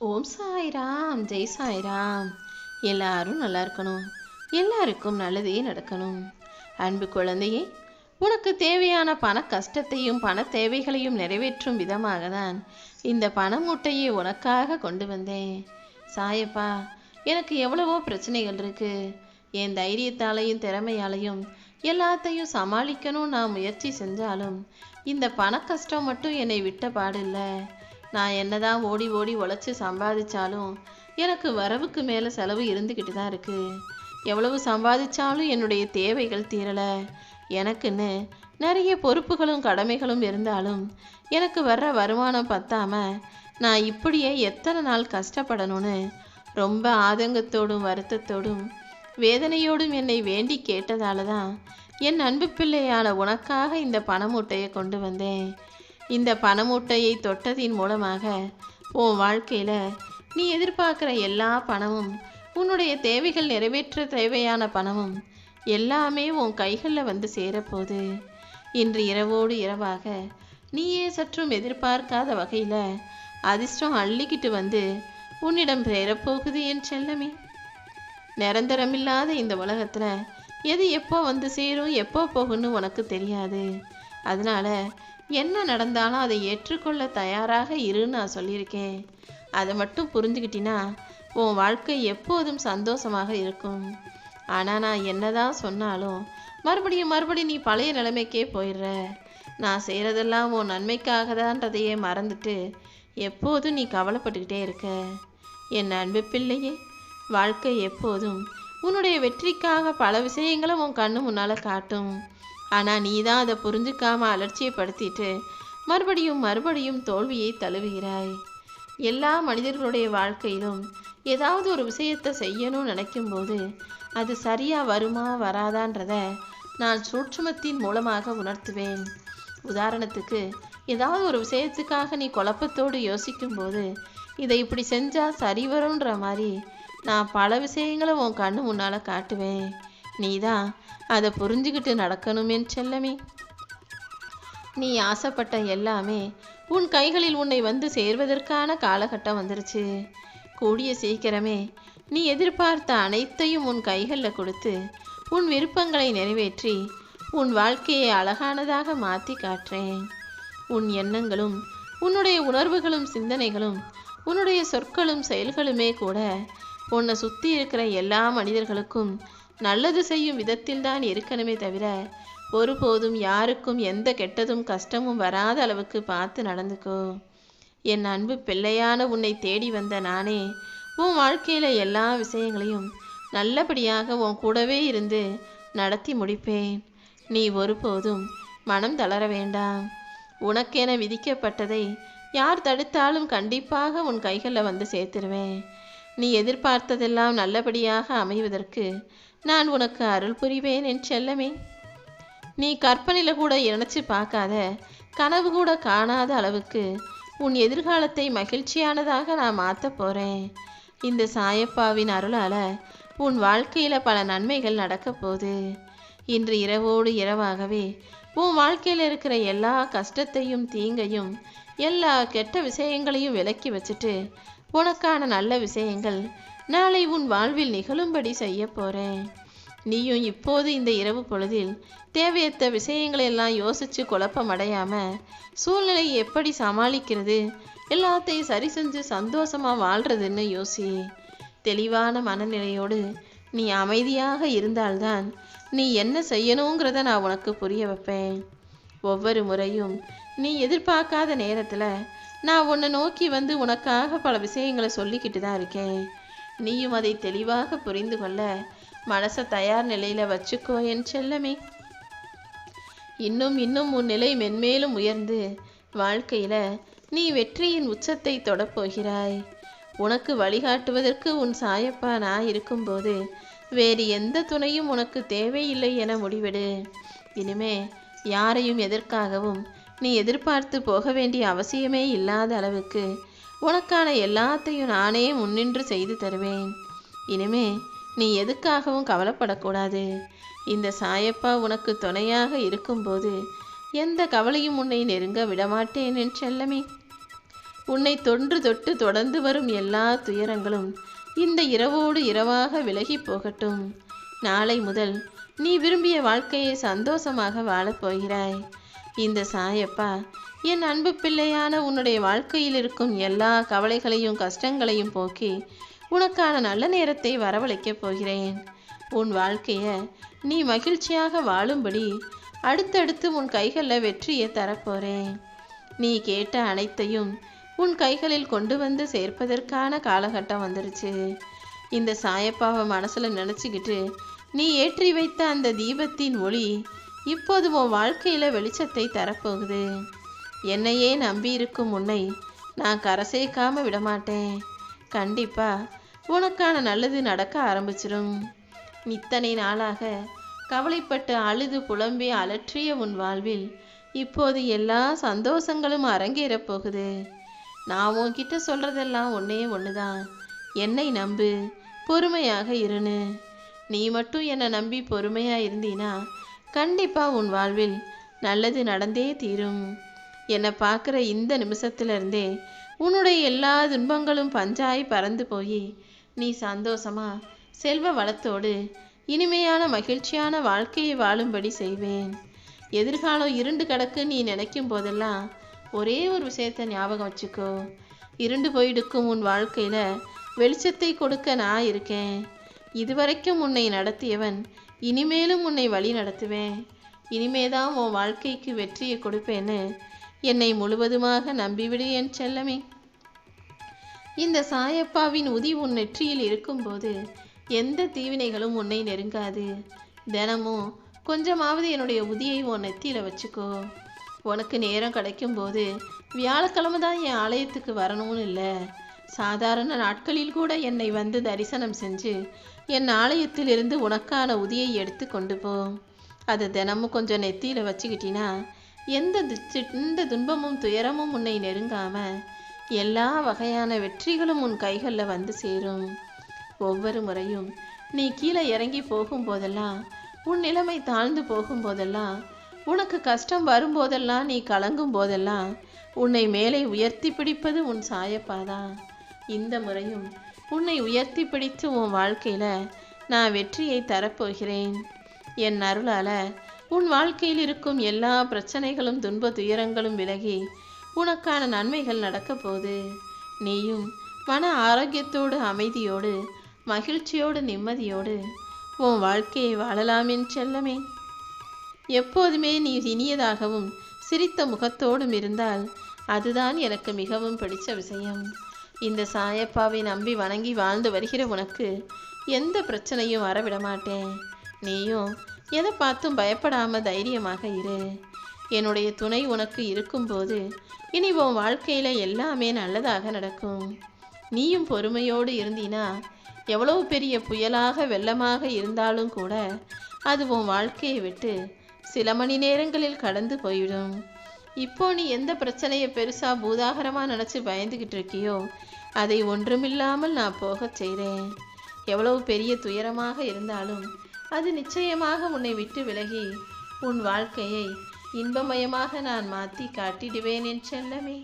ஓம் சாய்ராம், ஜெய் சாய்ராம். எல்லாரும் நல்லா இருக்கணும், எல்லாருக்கும் நல்லதே நடக்கணும். அன்பு குழந்தையே, உனக்கு தேவையான பண கஷ்டத்தையும் பண தேவைகளையும் நிறைவேற்றும் விதமாக தான் இந்த பண மூட்டையை உனக்காக கொண்டு வந்தேன். சாயப்பா, எனக்கு எவ்வளவோ பிரச்சனைகள் இருக்கு. என் தைரியத்தாலையும் திறமையாலையும் எல்லாத்தையும் சமாளிக்கணும் நான் முயற்சி செஞ்சாலும் இந்த பண கஷ்டம் மட்டும் என்னை விட்ட பாடில்லை. நான் என்னதான் ஓடி ஓடி உழைச்சி சம்பாதிச்சாலும் எனக்கு வரவுக்கு மேலே செலவு இருந்துக்கிட்டு தான் இருக்குது. எவ்வளவு சம்பாதிச்சாலும் என்னுடைய தேவைகள் தீரலை. எனக்குன்னு நிறைய பொறுப்புகளும் கடமைகளும் இருந்தாலும் எனக்கு வர்ற வருமானம் பத்தாம நான் இப்படியே எத்தனை நாள் கஷ்டப்படணும்னு ரொம்ப ஆதங்கத்தோடும் வருத்தத்தோடும் வேதனையோடும் என்னை வேண்டி கேட்டதால தான் என் அன்பு பிள்ளையான உனக்காக இந்த பண மூட்டையை கொண்டு வந்தேன். இந்த பண மூட்டையை தொட்டதின் மூலமாக உன் வாழ்க்கையில் நீ எதிர்பார்க்குற எல்லா பணமும், உன்னுடைய தேவைகள் நிறைவேற்ற தேவையான பணமும் எல்லாமே உன் கைகளில் வந்து சேரப்போகுது. இன்று இரவோடு இரவாக நீயே சற்றும் எதிர்பார்க்காத வகையில் அதிர்ஷ்டம் அள்ளிக்கிட்டு வந்து உன்னிடம் சேரப்போகுது என் செல்லமே. நிரந்தரமில்லாத இந்த உலகத்தில் எது எப்போ வந்து சேரும் எப்போ போகுன்னு உனக்கு தெரியாது. அதனால என்ன நடந்தாலும் அதை ஏற்றுக்கொள்ள தயாராக இருன்னு நான் சொல்லியிருக்கேன். அதை மட்டும் புரிஞ்சுக்கிட்டினா உன் வாழ்க்கை எப்போதும் சந்தோஷமாக இருக்கும். ஆனால் நான் என்னதான் சொன்னாலும் மறுபடியும் நீ பழைய நிலைமைக்கே போயிடுற. நான் செய்கிறதெல்லாம் உன் நன்மைக்காக தான்றதையே மறந்துட்டு எப்போதும் நீ கவலைப்பட்டுக்கிட்டே இருக்க. என் அன்பு பிள்ளையே, வாழ்க்கை எப்போதும் உன்னுடைய வெற்றிக்காக பல விஷயங்களை உன் கண்ணு முன்னால் காட்டும். ஆனால் நீ தான் அதை புரிஞ்சுக்காம அலட்சியப்படுத்திட்டு மறுபடியும் தோல்வியை தழுவுகிறாய். எல்லா மனிதர்களுடைய வாழ்க்கையிலும் ஏதாவது ஒரு விஷயத்தை செய்யணும்னு நினைக்கும்போது அது சரியாக வருமா வராதான்றத நான் சூட்சுமத்தின் மூலமாக உணர்த்துவேன். உதாரணத்துக்கு, ஏதாவது ஒரு விஷயத்துக்காக நீ குழப்பத்தோடு யோசிக்கும்போது இதை இப்படி செஞ்சால் சரி வரும்ன்ற மாதிரி நான் பல விஷயங்களை உன் கண்ணு முன்னால் காட்டுவேன். நீ தான் அதை புரிஞ்சுக்கிட்டு நடக்கணுமேன்னு செல்லமே. நீ ஆசைப்பட்ட எல்லாமே உன் கைகளில் உன்னை வந்து சேர்வதற்கான காலகட்டம் வந்துருச்சு. கூடிய சீக்கிரமே நீ எதிர்பார்த்த அனைத்தையும் உன் கைகளில் கொடுத்து உன் விருப்பங்களை நிறைவேற்றி உன் வாழ்க்கையை அழகானதாக மாற்றி காட்டுறேன். உன் எண்ணங்களும் உன்னுடைய உணர்வுகளும் சிந்தனைகளும் உன்னுடைய சொற்களும் செயல்களுமே கூட உன்னை சுற்றி இருக்கிற எல்லா மனிதர்களுக்கும் நல்லது செய்யும் விதத்தில் தான் இருக்கணுமே தவிர ஒருபோதும் யாருக்கும் எந்த கெட்டதும் கஷ்டமும் வராத அளவுக்கு பார்த்து நடந்துக்கோ. என் அன்பு பிள்ளையான உன்னை தேடி வந்த நானே உன் வாழ்க்கையில் எல்லா விஷயங்களையும் நல்லபடியாக உன் கூடவே இருந்து நடத்தி முடிப்பேன். நீ ஒருபோதும் மனம் தளர வேண்டாம். உனக்கென விதிக்கப்பட்டதை யார் தடுத்தாலும் கண்டிப்பாக உன் கைகளில் வந்து சேர்த்துருவேன். நீ எதிர்பார்த்ததெல்லாம் நல்லபடியாக அமைவதற்கு நான் உனக்கு அருள் புரிவேன் என் செல்லமே. நீ கற்பனையில் கூட நினச்சி பார்க்காத, கனவு கூட காணாத அளவுக்கு உன் எதிர்காலத்தை மகிழ்ச்சியானதாக நான் மாற்ற போகிறேன். இந்த சாயப்பாவின் அருளால் உன் வாழ்க்கையில் பல நன்மைகள் நடக்க போகுது. இன்று இரவோடு இரவாகவே உன் வாழ்க்கையில் இருக்கிற எல்லா கஷ்டத்தையும் தீங்கையும் எல்லா கெட்ட விஷயங்களையும் விலக்கி வச்சுட்டு உனக்கான நல்ல விஷயங்கள் நாளை உன் வாழ்வில் நிகழும்படி செய்ய போகிறேன். நீயும் இப்போது இந்த இரவு பொழுதில் தேவையற்ற விஷயங்களெல்லாம் யோசித்து குழப்பம் அடையாமல் சூழ்நிலை எப்படி சமாளிக்கிறது, எல்லாத்தையும் சரி செஞ்சு சந்தோஷமாக வாழ்கிறதுன்னு யோசி. தெளிவான மனநிலையோடு நீ அமைதியாக இருந்தால்தான் நீ என்ன செய்யணுங்கிறத நான் உனக்கு புரிய வைப்பேன். ஒவ்வொரு முறையும் நீ எதிர்பார்க்காத நேரத்தில் நான் உன்னை நோக்கி வந்து உனக்காக பல விஷயங்களை சொல்லிக்கிட்டு தான் இருக்கேன். நீயும் அதை தெளிவாக புரிந்து கொள்ள மனசை தயார் நிலையில் வச்சுக்கோ என் செல்லமே. இன்னும் உன் நிலை மென்மேலும் உயர்ந்து வாழ்க்கையில் நீ வெற்றியின் உச்சத்தை தொடப்போகிறாய். உனக்கு வழிகாட்டுவதற்கு உன் சாயப்பா நான் இருக்கும்போது வேறு எந்த துணையும் உனக்கு தேவையில்லை என முடிவிடு. இனிமே யாரையும் எதற்காகவும் நீ எதிர்பார்த்து போக வேண்டிய அவசியமே இல்லாத அளவுக்கு உனக்கான எல்லாத்தையும் நானே முன்னின்று செய்து தருவேன். இனிமே நீ எதுக்காகவும் கவலைப்படக்கூடாது. இந்த சாயப்பா உனக்கு துணையாக இருக்கும்போது எந்த கவலையும் உன்னை நெருங்க விடமாட்டேன் என் செல்லமே. உன்னை தொன்று தொட்டு தொடர்ந்து வரும் எல்லா துயரங்களும் இந்த இரவோடு இரவாக விலகி போகட்டும். நாளை முதல் நீ விரும்பிய வாழ்க்கையை சந்தோஷமாக வாழப்போகிறாய். இந்த சாயப்பா என் அன்பு பிள்ளையான உன்னுடைய வாழ்க்கையில் இருக்கும் எல்லா கவலைகளையும் கஷ்டங்களையும் போக்கி உனக்கான நல்ல நேரத்தை வரவழைக்கப் போகிறேன். உன் வாழ்க்கையை நீ மகிழ்ச்சியாக வாழும்படி அடுத்தடுத்து உன் கைகளில் வெற்றியை தரப்போறேன். நீ கேட்ட அனைத்தையும் உன் கைகளில் கொண்டு வந்து சேர்ப்பதற்கான காலகட்டம் வந்துருச்சு. இந்த சாயப்பாவை மனசில் நினச்சிக்கிட்டு நீ ஏற்றி வைத்த அந்த தீபத்தின் ஒளி இப்போது உன் வாழ்க்கையில் வெளிச்சத்தை தரப்போகுது. என்னையே நம்பி இருக்கும் உன்னை நான் கரை சேர்க்காம விடமாட்டேன். கண்டிப்பா உனக்கான நல்லது நடக்க ஆரம்பிச்சிடும். இத்தனை நாளாக கவலைப்பட்டு அழுது புலம்பி அலற்றிய உன் வாழ்வில் இப்போது எல்லா சந்தோஷங்களும் அரங்கேறப் போகுது. நான் உன்கிட்ட சொல்றதெல்லாம் ஒன்னே ஒண்ணுதான். என்னை நம்பு, பொறுமையாக இருன்னு. நீ மட்டும் என்னை நம்பி பொறுமையா இருந்தீனா கண்டிப்பா உன் வாழ்வில் நல்லது நடந்தே தீரும். என்னை பார்க்குற இந்த நிமிஷத்திலிருந்தே உன்னுடைய எல்லா துன்பங்களும் பஞ்சாய் பறந்து போய் நீ சந்தோஷமா செல்வ வளத்தோடு இனிமையான மகிழ்ச்சியான வாழ்க்கையை வாழும்படி செய்வேன். எதிர்காலம் இருண்டு கிடக்கு நீ நினைக்கும் போதெல்லாம் ஒரே ஒரு விஷயத்தை ஞாபகம் வச்சுக்கோ. இருண்டு போயிடுக்கும் உன் வாழ்க்கையில வெளிச்சத்தை கொடுக்க நான் இருக்கேன். இதுவரைக்கும் உன்னை நடத்தியவன் இனிமேலும் உன்னை வழி நடத்துவேன். இனிமேதான் உன் வாழ்க்கைக்கு வெற்றியை கொடுப்பேன்னு என்னை முழுவதுமாக நம்பிவிடு என் செல்லமே. இந்த சாயப்பாவின் உதி உன் நெற்றியில் இருக்கும்போது எந்த தீவினைகளும் உன்னை நெருங்காது. தினமும் கொஞ்சமாவது என்னுடைய உதியை உன் நெத்தியில் வச்சுக்கோ. உனக்கு நேரம் கிடைக்கும் போது வியாழக்கிழமை தான் என் ஆலயத்துக்கு வரணும்னு இல்லை, சாதாரண நாட்களில் கூட என்னை வந்து தரிசனம் செஞ்சு என் ஆலயத்தில் இருந்து உனக்கான உதியை எடுத்து கொண்டு போ. அதை தினமும் கொஞ்சம் நெத்தியில் வச்சுக்கிட்டினா எந்த துன்பமும் துயரமும் உன்னை நெருங்காம எல்லா வகையான வெற்றிகளும் உன் கைகளில் வந்து சேரும். ஒவ்வொரு முறையும் நீ கீழே இறங்கி போகும்போதெல்லாம், உன் நிலைமை தாழ்ந்து போகும்போதெல்லாம், உனக்கு கஷ்டம் வரும்போதெல்லாம், நீ கலங்கும் போதெல்லாம் உன்னை மேலே உயர்த்தி பிடிப்பது உன் சாயப்பாதான். இந்த முறையும் உன்னை உயர்த்தி பிடித்து உன் வாழ்க்கையில நான் வெற்றியை தரப்போகிறேன். என் அருளால உன் வாழ்க்கையில் இருக்கும் எல்லா பிரச்சனைகளும் துன்ப துயரங்களும் விலகி உனக்கான நன்மைகள் நடக்க போகுது. நீயும் மன ஆரோக்கியத்தோடு அமைதியோடு மகிழ்ச்சியோடு நிம்மதியோடு உன் வாழ்க்கையை வாழலாமின் செல்லமே. எப்போதுமே நீ இனியதாகவும் சிரித்த முகத்தோடும் இருந்தால் அதுதான் எனக்கு மிகவும் பிடிச்ச விஷயம். இந்த சாயப்பாவை நம்பி வணங்கி வாழ்ந்து வருகிற உனக்கு எந்த பிரச்சனையும் வரவிட மாட்டேன். நீயும் எதை பார்த்தும் பயப்படாம தைரியமாக இரு. என்னுடைய துணை உனக்கு இருக்கும்போது இனி உன் வாழ்க்கையில எல்லாமே நல்லதாக நடக்கும். நீயும் பொறுமையோடு இருந்தீனா எவ்வளவு பெரிய புயலாக வெள்ளமாக இருந்தாலும் கூட அது உன் வாழ்க்கையை விட்டு சில மணி நேரங்களில் கடந்து போயிடும். இப்போ நீ எந்த பிரச்சனையை பெருசா பூதாகரமா நினைச்சு பயந்துகிட்டு இருக்கியோ அதை ஒன்றுமில்லாமல் நான் போகச் செய்கிறேன். எவ்வளவு பெரிய துயரமாக இருந்தாலும் அது நிச்சயமாக உன்னை விட்டு விலகி உன் வாழ்க்கையை இன்பமயமாக நான் மாற்றி காட்டிடுவேன் என் செல்லமே.